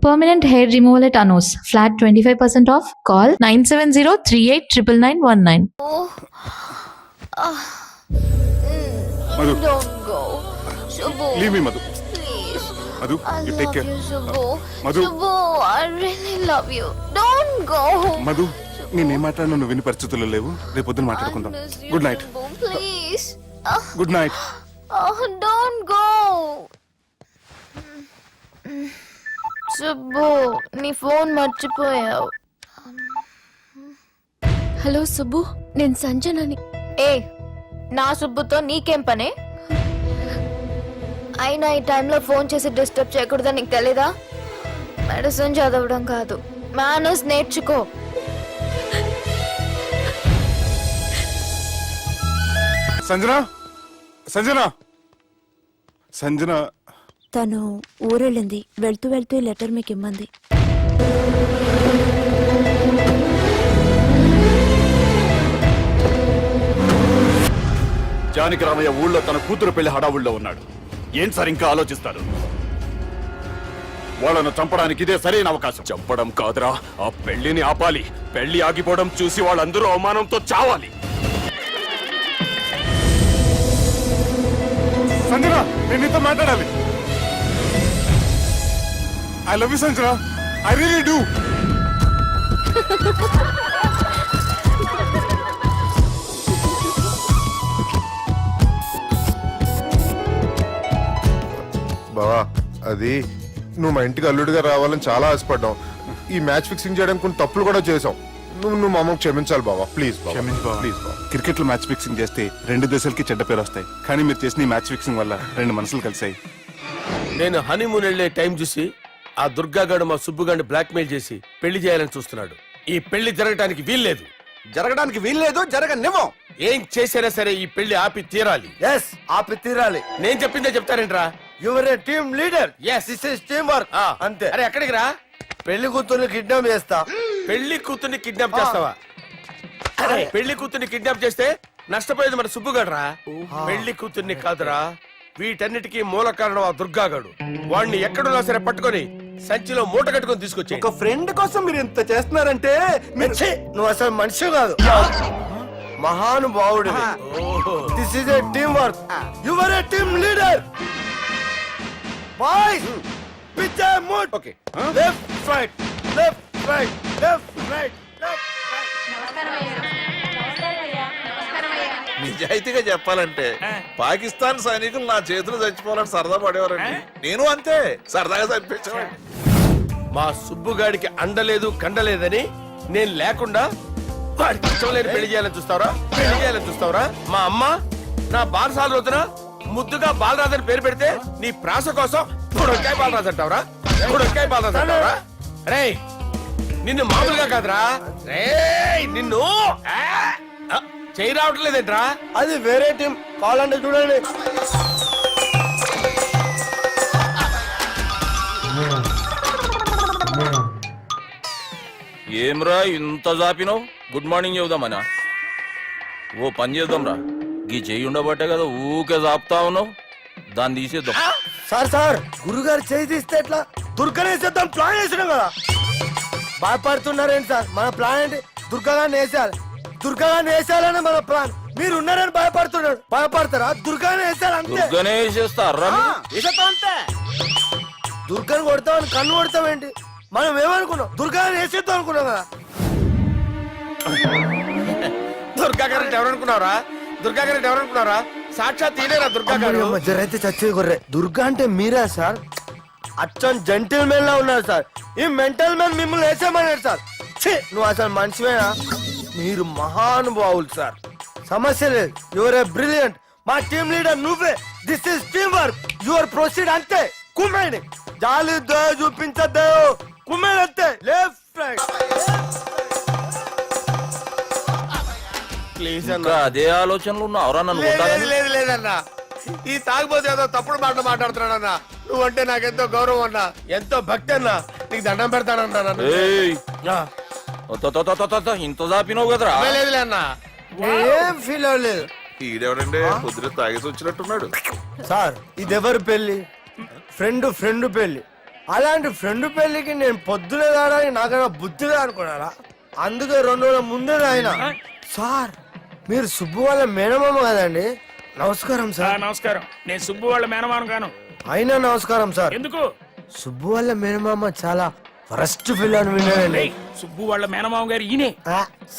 Permanent hair removal at Anos. Flat 25% off. Call 970-389919. Madhu. Don't go. Subbu. Leave me, Madhu. Please. Madhu, I you love take care. you, Subbu. Madhu. Subbu, I really love you. Don't go. Madhu నేనేం మాట్లాడినా నువ్వు విని పరిస్థితుల్లో లేవు. రేపు పొద్దున మాట్లాడుకుందాం. I miss you, good night. Subbu, please. Good night. Don't go. Subbu నీ ఫోన్ మర్చిపోయావు. హలో సుబ్బు, నేను సంజనని. ఏ నా సుబ్బుతో నీకేం పనే? అయినా ఈ టైంలో ఫోన్ చేసి డిస్టర్బ్ చేయకూడదని నీకు తెలీదా? మెడిసిన్ చదవడం కాదు, మేనర్స్ నేర్చుకో. సంజన, సంజన, సంజన. తను ఊరెళ్ళింది. వెళ్తూ వెళ్తూ ఈ లెటర్ మీకు ఇమ్మంది. జానకి రామయ్య ఊళ్ళో తన కూతురు పెళ్లి హడావుల్లో ఉన్నాడు. ఏం సార్ ఇంకా ఆలోచిస్తారు? వాళ్ళను చంపడానికి ఇదే సరైన అవకాశం. చంపడం కాదురా, ఆ పెళ్లిని ఆపాలి. పెళ్లి ఆగిపోవడం చూసి వాళ్ళందరూ అవమానంతో చావాలి. సంజన, నేను నీతో మాట్లాడాలి. I love you Sanjana, I really do. బావా, అది నువ్వు మా ఇంటికి అల్లుడిగా రావాలని చాలా ఆశపడ్డాం. ఈ మ్యాచ్ ఫిక్సింగ్ చేయడానికి కొన్ని తప్పులు కూడా చేసాం. నువ్వు మా అమ్మకు క్షమించాలి బావా, ప్లీజ్ క్షమించు బావ. ప్లీజ్ బావా. క్రికెట్ లో మ్యాచ్ ఫిక్సింగ్ చేస్తే 2 దేశాలకి చెడ్డ పేరు వస్తాయి. కానీ మీరు చేసిన ఈ మ్యాచ్ ఫిక్సింగ్ వల్ల 2 మనసులు కలిసాయి. నేను హనీమూన్ వెళ్లే టైం చూసి ఆ దుర్గాగాడు మా సుబ్బుగాడిని బ్లాక్మెయిల్ చేసి పెళ్లి చేయాలని చూస్తున్నాడు. ఈ పెళ్లి జరగటానికి వీల్లేదు. జరగడానికి వీల్లేదు, జరగనివ్వం. ఏం చేసినా సరే ఈ పెళ్లి ఆపి తీరాలి. ఎస్, ఆపి తీరాలి. నేను చెప్పిందే చెప్తారేంట్రా? Your A team leader. Yes. This is team work. అంతే. అరే ఎక్కడికి రా? పెళ్లి కూతుర్ని కిడ్నాప్ చేస్తా. పెళ్లి కూతుర్ని కిడ్నాప్ చేస్తావా? అరే పెళ్లి కూతుర్ని కిడ్నాప్ చేస్తే నష్టపోయేది మన సుబ్బుగాడ్రా. పెళ్లి కూతుర్ని కాదురా, వీటన్నిటికీ మూల కారణం ఆ దుర్గాగాడు. వాణ్ణి ఎక్కడున్నా సరే పట్టుకొని సంచిలో మూట కట్టుకొని తీసుకొచ్చి ఒక ఫ్రెండ్ కోసం మీరు ఇంత చేస్తున్నారంటే ఛీ, నువ్వు అసలు మనిషి కాదు, మహానుభావుడు. This is a team work. Your A team leader. Boys, pitch A mood. Okay. Left right, left right, left right, left right. నిజాయితీగా చెప్పాలంటే పాకిస్తాన్ సైనికులు నా చేతులు చచ్చిపోవాలని సరదా పడేవారండి. నేను అంతే సరదాగా చనిపించేవాడిని. మా సుబ్బుగాడికి అండలేదు కండలేదని నేను లేకుండా వాడికి ఇష్టం లేని పెళ్లి చేయాలని చూస్తావరా? పెళ్లి చేయాలని చూస్తావరా? మా అమ్మ నా బాలసాల రోజున ముద్దుగా బాలరాజు అని పేరు పెడితే నీ ప్రాస కోసం బుడక్కాయ బాలరాజు అంటావరా? బుడక్కాయ బాలరాజు అంటావరా? రేయ్ నిన్ను మామూలుగా కాదురా, రేయ్ నిన్ను చేయి రావట్లేదేంట్రా? అది వేరే టీం, కావాలంటే చూడండి. ఏమ్రా ఇంత జాపినావు? Good morning చెబుదామనా? ఓ పని చేద్దాం రా, గీ చెయ్యి ఉండబట్టే కదా ఊకే జాపుతా ఉన్నావు. దాన్ని తీసేద్దాం. సార్ సార్, గురుగారు చేయి తీస్తే ఎట్లా? దుర్గనేసేద్దాం ప్లాన్ వేసినాం కదా. భయపడుతున్నారేంటి సార్? మన ప్లాన్ ఏంటి? దుర్గాన్ని వేసేయాలి. దుర్గాన్ని వేసేయాలని మన ప్లాన్. మీరు ఉన్నారని భయపడుతున్నాడు. భయపడతారా? దుర్గాన్ని వేసేయాలి అంతే. దుర్గనే వేసేస్తారా? దుర్గాని కొడతామని కన్ను కొడతామేంటి? మనం ఏమనుకున్నాం? దుర్గాన్ని వేసేద్దాం అనుకున్నాం కదా. దుర్గా గారు ఎవరనుకున్నారా? దుర్గా గారు ఎవరనుకున్నారా? సాక్షాత్ తీరేరా దుర్గా గారు. జరైతే చచ్చే గొర్రె. దుర్గా అంటే మీరా సార్? అచ్చం జెంటిల్ మెన్ లా ఉన్నారు సార్. ఈ మెంటల్ మెన్ మిమ్మల్ని వేసేమన్నాడు సార్. ఛీ, నువ్వు అసలు మనిషివేనా? మీరు మహానుభావులు సార్, సమస్య లేదు. Your a brilliant. మా టీమ్ లీడర్ నువ్వే. This is team work. Your proceed అంతే. కుమ్మేడి జాలి దయ చూపించద్దు. కుమ్మేడి అంతే. Left right. ప్లీజ్ ఇంకా అదే ఆలోచనలు ఉన్నావురా? నన్ను లేదు లేదన్నా, ఈ తాగుబోతు ఏదో తప్పుడు మాట మాట్లాడుతున్నాడన్నా. నువ్వంటే నాకెంతో గౌరవం అన్నా, ఎంతో భక్తి అన్నా. నీకు దండం పెడతానన్నా. ఇంత జాపినావు కదరా? లేదులే అన్నా, ఏం ఫీల్ అవ్వలేదు ఈడెవడండి పొద్దున తాగేసి వచ్చినట్టున్నాడు. సార్. ఇది ఎవరు పెళ్లి? ఫ్రెండ్ పెళ్లి. అలాంటి ఫ్రెండ్ పెళ్లికి నేను పొద్దునే రావడానికి నాకైనా బుద్ధిగా అనుకున్నారా? అందుకే 2 రోజుల ముందే ఆయన. సార్ మీరు సుబ్బు వాళ్ళ మేనమామ కదండి? నమస్కారం సార్. నమస్కారం. నేను సుబ్బు వాళ్ళ మేనమాను గాను. అయినా నమస్కారం సార్. ఎందుకు? సుబ్బు వాళ్ళ మేనమామ చాలా ఫస్ట్ ఫిల్ అని విన్నానండి. సుబ్బు వాళ్ళ మేనమామ గారు ఈయనే.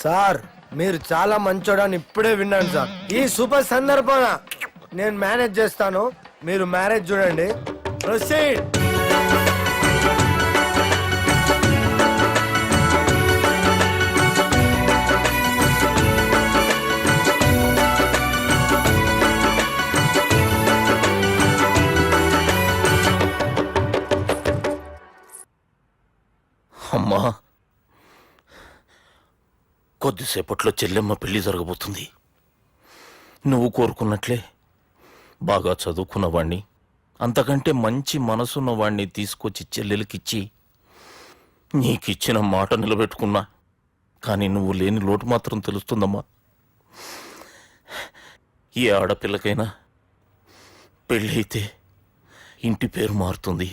సార్ మీరు చాలా మంచోడని ఇప్పుడే విన్నాను సార్. ఈ సూపర్ సందర్భాన నేను మేనేజ్ చేస్తాను, మీరు మ్యారేజ్ చూడండి. ప్రొసీడ్. అమ్మా, కొద్దిసేపట్లో చెల్లెమ్మ పెళ్లి జరగబోతుంది. నువ్వు కోరుకున్నట్లే బాగా చదువుకున్నవాణ్ణి, అంతకంటే మంచి మనసున్నవాణ్ణి తీసుకొచ్చి చెల్లెలకిచ్చి నీకిచ్చిన మాట నిలబెట్టుకున్నా. కానీ నువ్వు లేని లోటు మాత్రం తెలుస్తుందమ్మా. ఏ ఆడపిల్లకైనా పెళ్ళి అయితే ఇంటి పేరు మారుతుంది.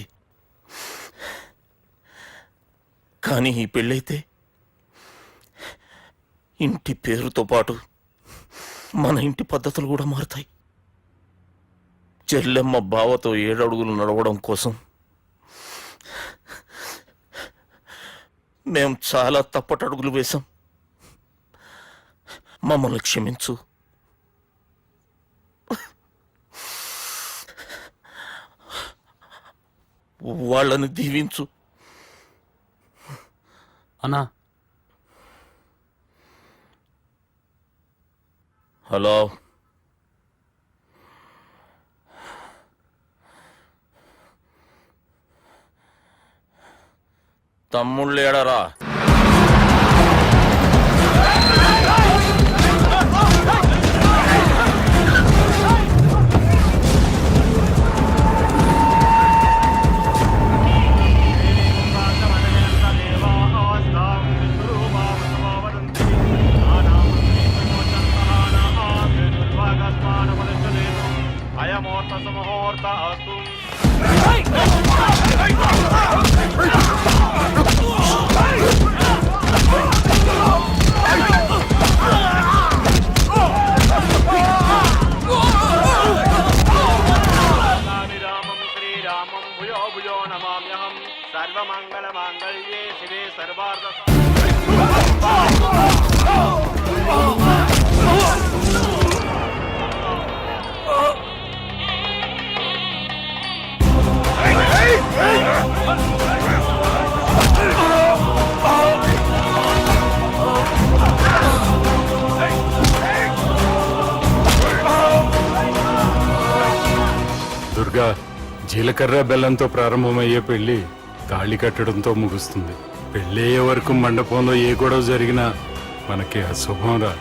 కానీ ఈ పెళ్ళైతే ఇంటి పేరుతో పాటు మన ఇంటి పద్ధతులు కూడా మారుతాయి. చెల్లెమ్మ బావతో 7 అడుగులు నడవడం కోసం మేం చాలా తప్పటడుగులు వేశాం. మమ్మల్ని క్షమించు. వాళ్ళని దీవించు. అన్నా, హలో, తమ్ముళ్ళేడరా? సర్వమంగళమాంగళ్యే శివే సర్వార్థ దుర్గా, జీలకర్ర బెల్లంతో ప్రారంభమయ్యే పెళ్లి తాళి కట్టడంతో ముగుస్తుంది. పెళ్ళయ్యే వరకు మండపంలో ఏ గొడవ జరిగినా మనకి అశుభంరా.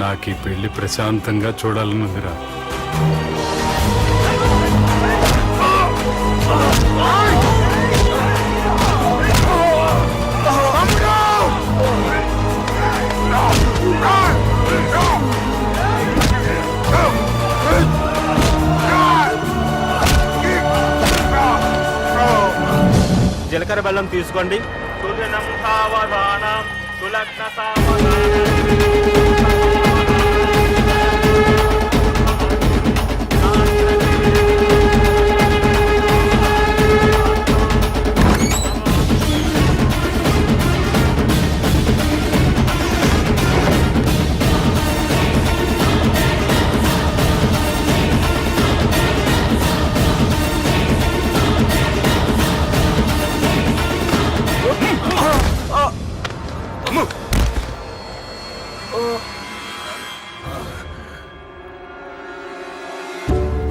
నాకు ఈ పెళ్లి ప్రశాంతంగా చూడాలనుందిరా. జీలకర్ర బెల్లం తీసుకోండి. సుజనం సావధానం సులగ్న సావధానం.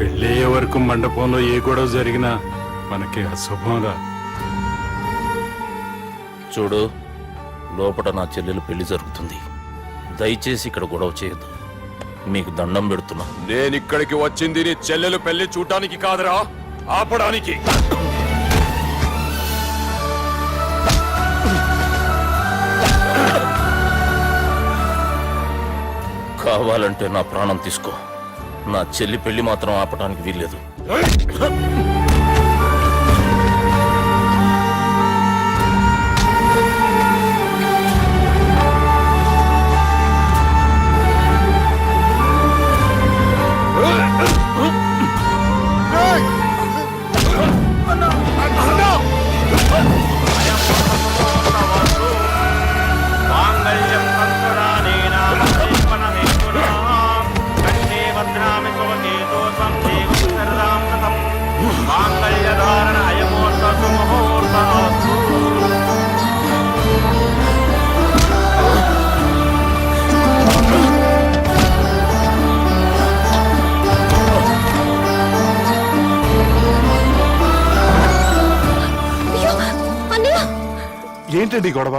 పెళ్ళయ్యే వరకు మండపంలో ఏ గొడవ జరిగినా మనకి అశుభంరా. చూడు, లోపల నా చెల్లెలు పెళ్లి జరుగుతుంది. దయచేసి ఇక్కడ గొడవ చేయొద్దు. మీకు దండం పెడుతున్నా. నేనిక్కడికి వచ్చింది నీ చెల్లెలు పెళ్లి చూడటానికి కాదురా, ఆపడానికి. కావాలంటే నా ప్రాణం తీసుకో, నా చెల్లి పెళ్లి మాత్రం ఆపడానికి వీల్లేదు. ఏంటండి ఈ గొడవ?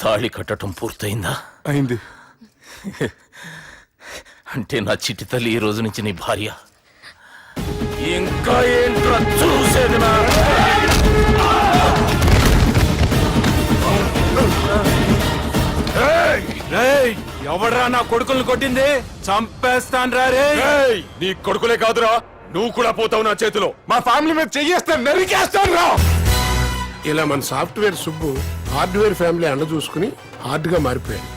తాళి కట్టడం పూర్తయిందా? అయింది. అంటే నా చిట్టి తల్లి ఈ రోజు నుంచి నీ భార్య. ఇంకా ఏంట్రా చూసేది? నా ఎవడరా నా కొడుకులను కొట్టింది? చంపేస్తాను రా రే. ఏయ్, నీ కొడుకులే కాదురా, నువ్వు కూడా పోతావు నా చేతిలో. మా ఫ్యామిలీ మీద చెయ్యేస్తాను, నరికేస్తాను రా. ఇలా మన సాఫ్ట్వేర్ సుబ్బు హార్డ్వేర్ ఫ్యామిలీ అండ చూసుకుని హార్డ్ గా మారిపోయాడు.